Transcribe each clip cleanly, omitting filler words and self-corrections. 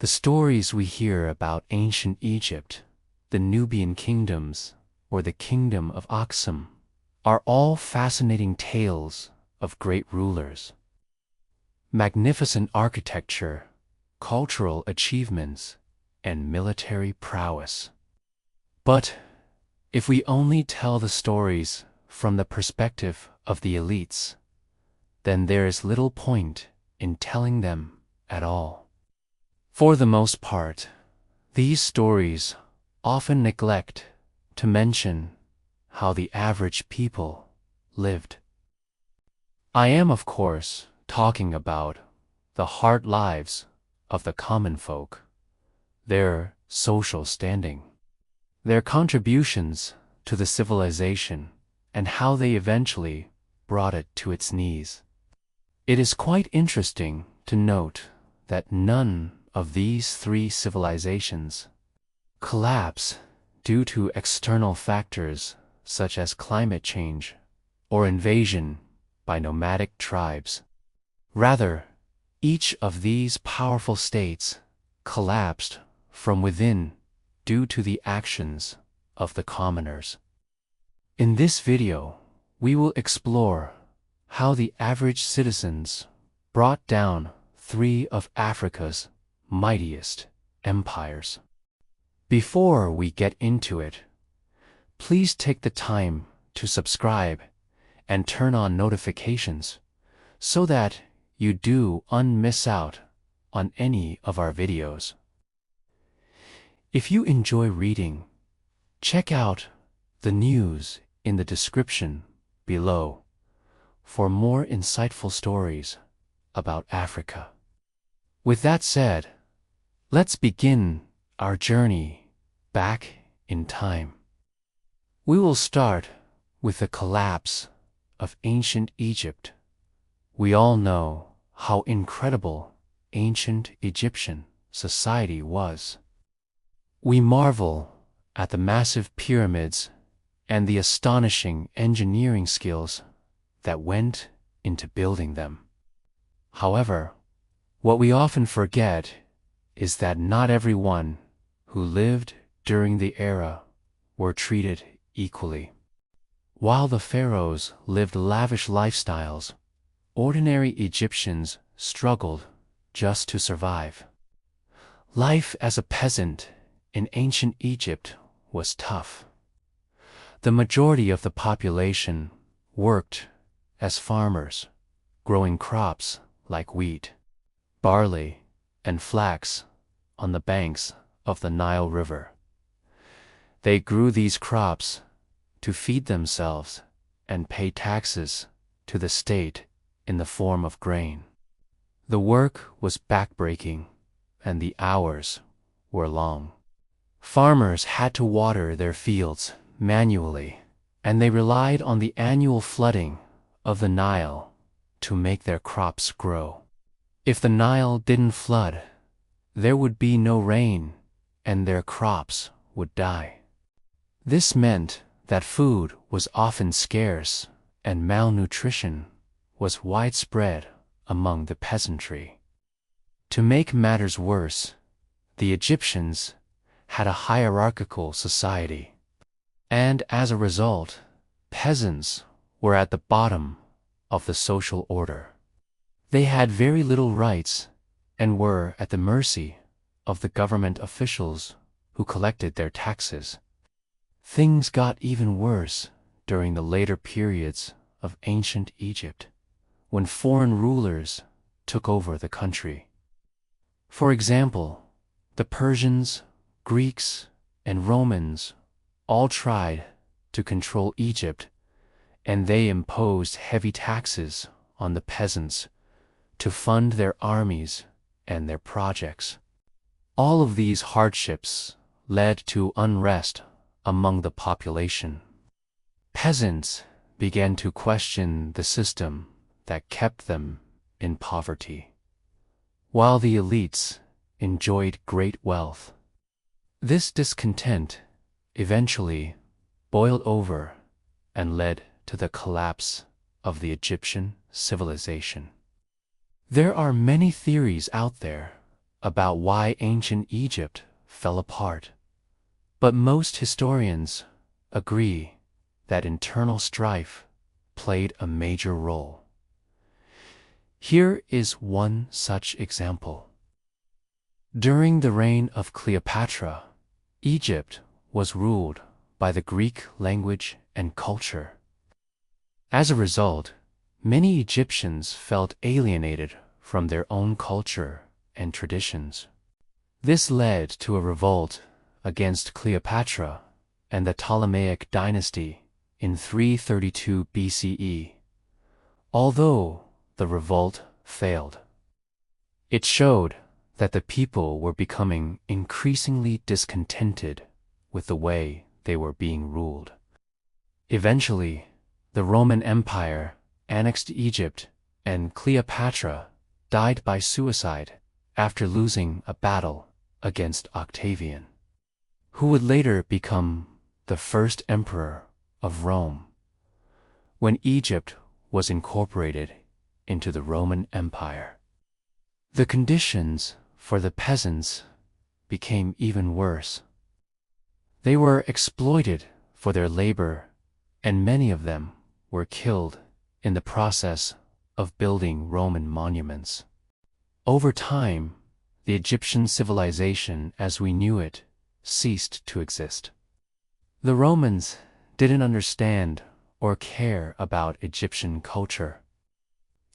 The stories we hear about ancient Egypt, the Nubian kingdoms, or the kingdom of Aksum are all fascinating tales of great rulers. Magnificent architecture, cultural achievements, and military prowess. But if we only tell the stories from the perspective of the elites, then there is little point in telling them at all. For the most part, these stories often neglect to mention how the average people lived. I am, of course, talking about the hard lives of the common folk, their social standing, their contributions to the civilization, and how they eventually brought it to its knees. It is quite interesting to note that none of these three civilizations collapse due to external factors such as climate change or invasion by nomadic tribes. Rather, each of these powerful states collapsed from within due to the actions of the commoners. In this video, we will explore how the average citizens brought down three of Africa's mightiest empires. Before we get into it, please take the time to subscribe and turn on notifications so that you don't miss out on any of our videos. If you enjoy reading, check out the news in the description below for more insightful stories about Africa. With that said, let's begin our journey back in time. We will start with the collapse of ancient Egypt. We all know how incredible ancient Egyptian society was. We marvel at the massive pyramids and the astonishing engineering skills that went into building them. However, what we often forget is that not everyone who lived during the era were treated equally. While the pharaohs lived lavish lifestyles, ordinary Egyptians struggled just to survive. Life as a peasant in ancient Egypt was tough. The majority of the population worked as farmers, growing crops like wheat, barley, and flax on the banks of the Nile River. They grew these crops to feed themselves and pay taxes to the state in the form of grain. The work was backbreaking and the hours were long. Farmers had to water their fields manually, and they relied on the annual flooding of the Nile to make their crops grow. If the Nile didn't flood, there would be no rain and their crops would die. This meant that food was often scarce and malnutrition was widespread among the peasantry. To make matters worse, the Egyptians had a hierarchical society, and as a result, peasants were at the bottom of the social order. They had very little rights and were at the mercy of the government officials who collected their taxes. Things got even worse during the later periods of ancient Egypt, when foreign rulers took over the country. For example, the Persians, Greeks, and Romans all tried to control Egypt, and they imposed heavy taxes on the peasants to fund their armies and their projects. All of these hardships led to unrest among the population. Peasants began to question the system that kept them in poverty, while the elites enjoyed great wealth. This discontent eventually boiled over and led to the collapse of the Egyptian civilization. There are many theories out there about why ancient Egypt fell apart, but most historians agree that internal strife played a major role. Here is one such example. During the reign of Cleopatra, Egypt was ruled by the Greek language and culture. As a result, many Egyptians felt alienated from their own culture and traditions. This led to a revolt against Cleopatra and the Ptolemaic dynasty in 332 BCE. Although the revolt failed, it showed that the people were becoming increasingly discontented with the way they were being ruled. Eventually, the Roman Empire annexed Egypt, and Cleopatra died by suicide after losing a battle against Octavian, who would later become the first emperor of Rome, when Egypt was incorporated into the Roman Empire. The conditions for the peasants became even worse. They were exploited for their labor, and many of them were killed in the process of building Roman monuments. Over time, the Egyptian civilization as we knew it ceased to exist. The Romans didn't understand or care about Egyptian culture.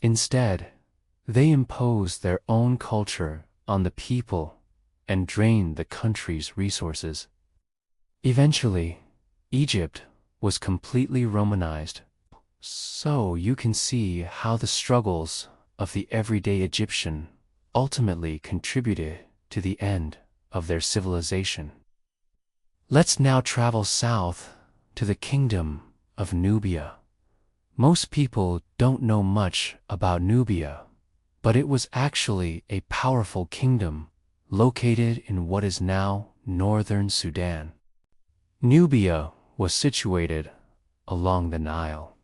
Instead, they imposed their own culture on the people and drained the country's resources. Eventually, Egypt was completely Romanized. So you can see how the struggles of the everyday Egyptian ultimately contributed to the end of their civilization. Let's now travel south to the kingdom of Nubia. Most people don't know much about Nubia, but it was actually a powerful kingdom located in what is now northern Sudan. Nubia was situated along the Nile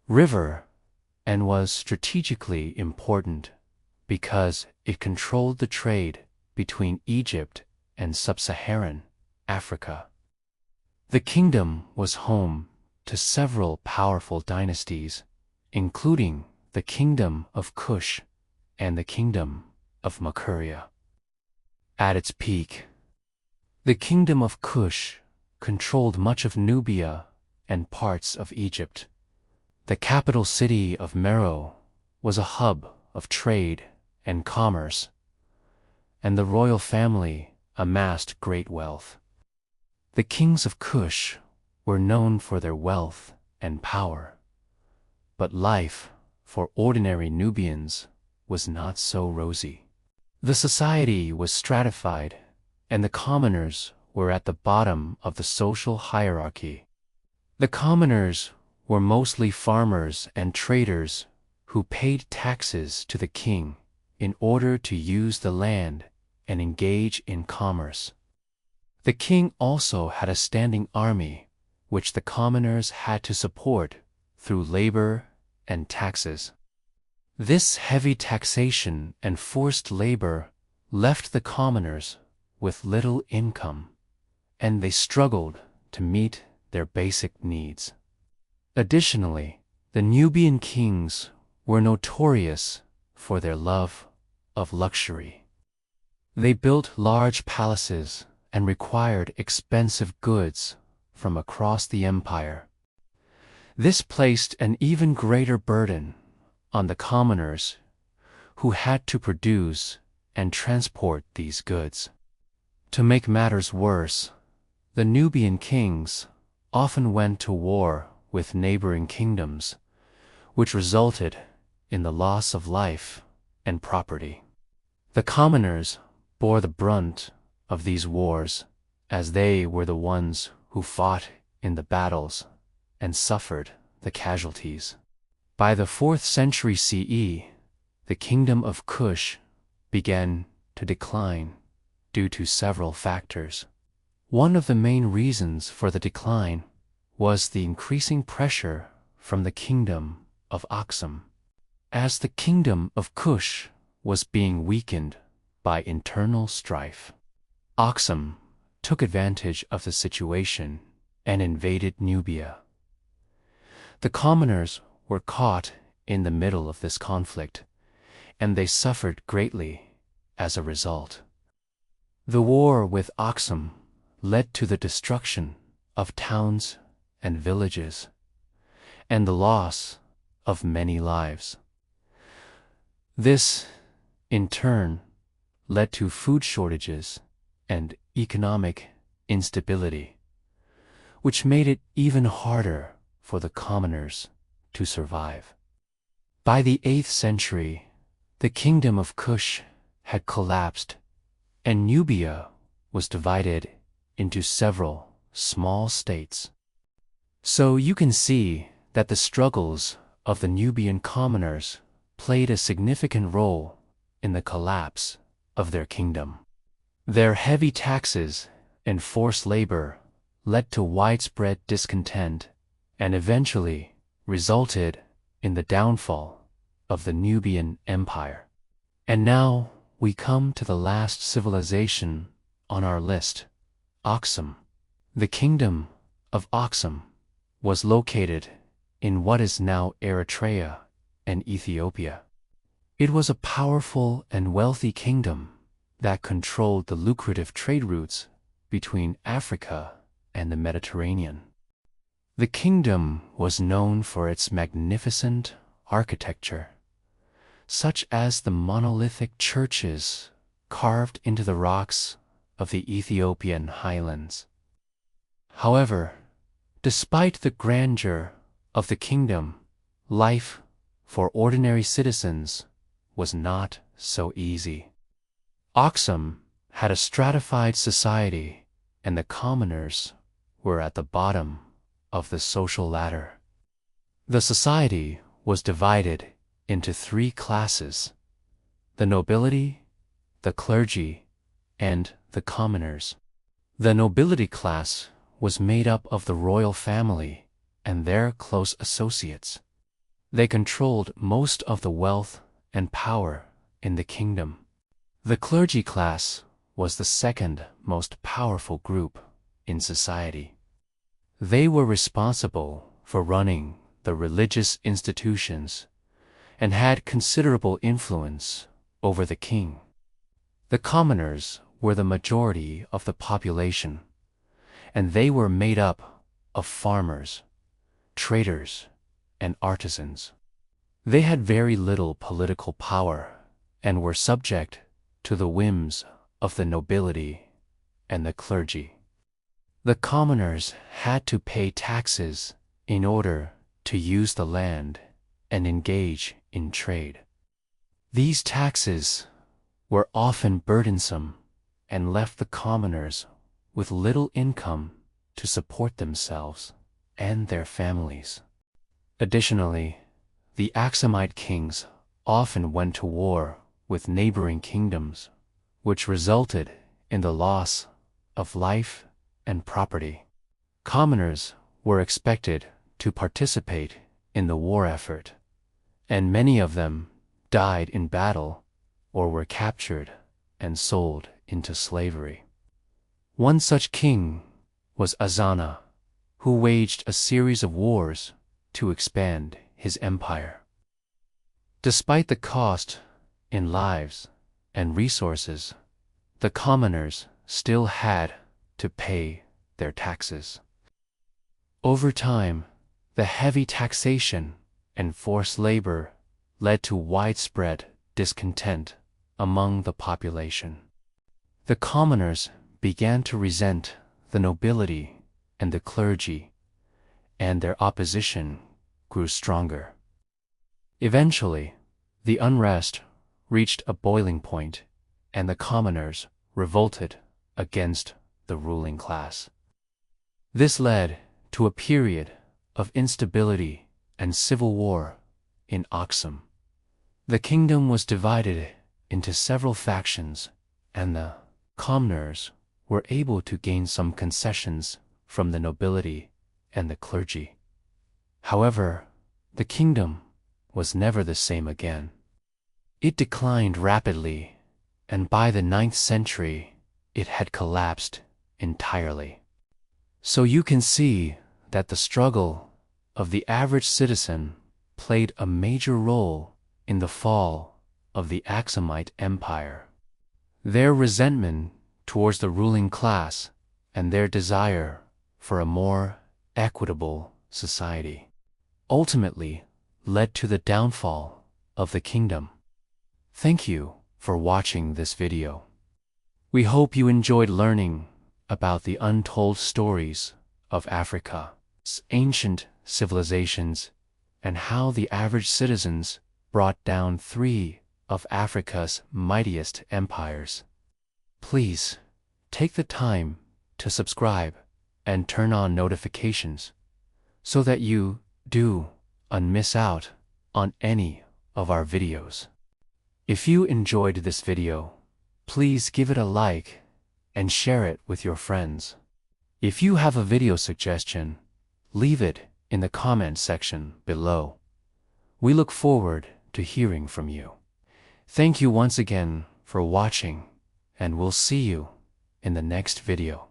River and was strategically important because it controlled the trade between Egypt and sub-Saharan Africa. The kingdom was home to several powerful dynasties, including the Kingdom of Kush and the Kingdom of Makuria. At its peak, the Kingdom of Kush controlled much of Nubia and parts of Egypt. The capital city of Meroe was a hub of trade and commerce, and the royal family amassed great wealth. The kings of Kush were known for their wealth and power, but life for ordinary Nubians was not so rosy. The society was stratified, and the commoners were at the bottom of the social hierarchy. The commoners were mostly farmers and traders who paid taxes to the king in order to use the land and engage in commerce. The king also had a standing army, which the commoners had to support through labor and taxes. This heavy taxation and forced labor left the commoners with little income, and they struggled to meet their basic needs. Additionally, the Nubian kings were notorious for their love of luxury. They built large palaces and required expensive goods from across the empire. This placed an even greater burden on the commoners who had to produce and transport these goods. To make matters worse, the Nubian kings often went to war with neighboring kingdoms, which resulted in the loss of life and property. The commoners bore the brunt of these wars, as they were the ones who fought in the battles and suffered the casualties. By the 4th century CE, the kingdom of Kush began to decline due to several factors. One of the main reasons for the decline was the increasing pressure from the kingdom of Aksum. As the kingdom of Kush was being weakened by internal strife. Aksum took advantage of the situation and invaded Nubia. The commoners were caught in the middle of this conflict, and they suffered greatly as a result. The war with Aksum led to the destruction of towns and villages, and the loss of many lives. This, in turn, led to food shortages and economic instability, which made it even harder for the commoners to survive. By the 8th century, the kingdom of Kush had collapsed, and Nubia was divided into several small states. So you can see that the struggles of the Nubian commoners played a significant role in the collapse of their kingdom. Their heavy taxes and forced labor led to widespread discontent and eventually resulted in the downfall of the Nubian Empire. And now we come to the last civilization on our list, Aksum. The kingdom of Aksum was located in what is now Eritrea and Ethiopia. It was a powerful and wealthy kingdom that controlled the lucrative trade routes between Africa and the Mediterranean. The kingdom was known for its magnificent architecture, such as the monolithic churches carved into the rocks of the Ethiopian highlands. However, despite the grandeur of the kingdom, life for ordinary citizens was not so easy. Aksum had a stratified society, and the commoners were at the bottom of the social ladder. The society was divided into 3 classes: the nobility, the clergy, and the commoners. The nobility class was made up of the royal family and their close associates. They controlled most of the wealth and power in the kingdom. The clergy class was the second most powerful group in society. They were responsible for running the religious institutions and had considerable influence over the king. The commoners were the majority of the population, and they were made up of farmers, traders, and artisans. They had very little political power and were subject to the whims of the nobility and the clergy. The commoners had to pay taxes in order to use the land and engage in trade. These taxes were often burdensome and left the commoners with little income to support themselves and their families. Additionally, the Aksumite kings often went to war with neighboring kingdoms, which resulted in the loss of life and property. Commoners were expected to participate in the war effort, and many of them died in battle or were captured and sold into slavery. One such king was Azana, who waged a series of wars to expand his empire. Despite the cost in lives and resources, the commoners still had to pay their taxes. Over time, the heavy taxation and forced labor led to widespread discontent among the population. The commoners began to resent the nobility and the clergy, and their opposition grew stronger. Eventually, the unrest reached a boiling point, and the commoners revolted against the ruling class. This led to a period of instability and civil war in Aksum. The kingdom was divided into several factions, and the commoners were able to gain some concessions from the nobility and the clergy. However, the kingdom was never the same again. It declined rapidly, and by the 9th century it had collapsed entirely. So you can see that the struggle of the average citizen played a major role in the fall of the Aksumite Empire. Their resentment towards the ruling class and their desire for a more equitable society ultimately led to the downfall of the kingdom. Thank you for watching this video. We hope you enjoyed learning about the untold stories of Africa's ancient civilizations and how the average citizens brought down three of Africa's mightiest empires. Please take the time to subscribe and turn on notifications so that you do not miss out on any of our videos. If you enjoyed this video, please give it a like and share it with your friends. If you have a video suggestion, leave it in the comment section below. We look forward to hearing from you. Thank you once again for watching, and we'll see you in the next video.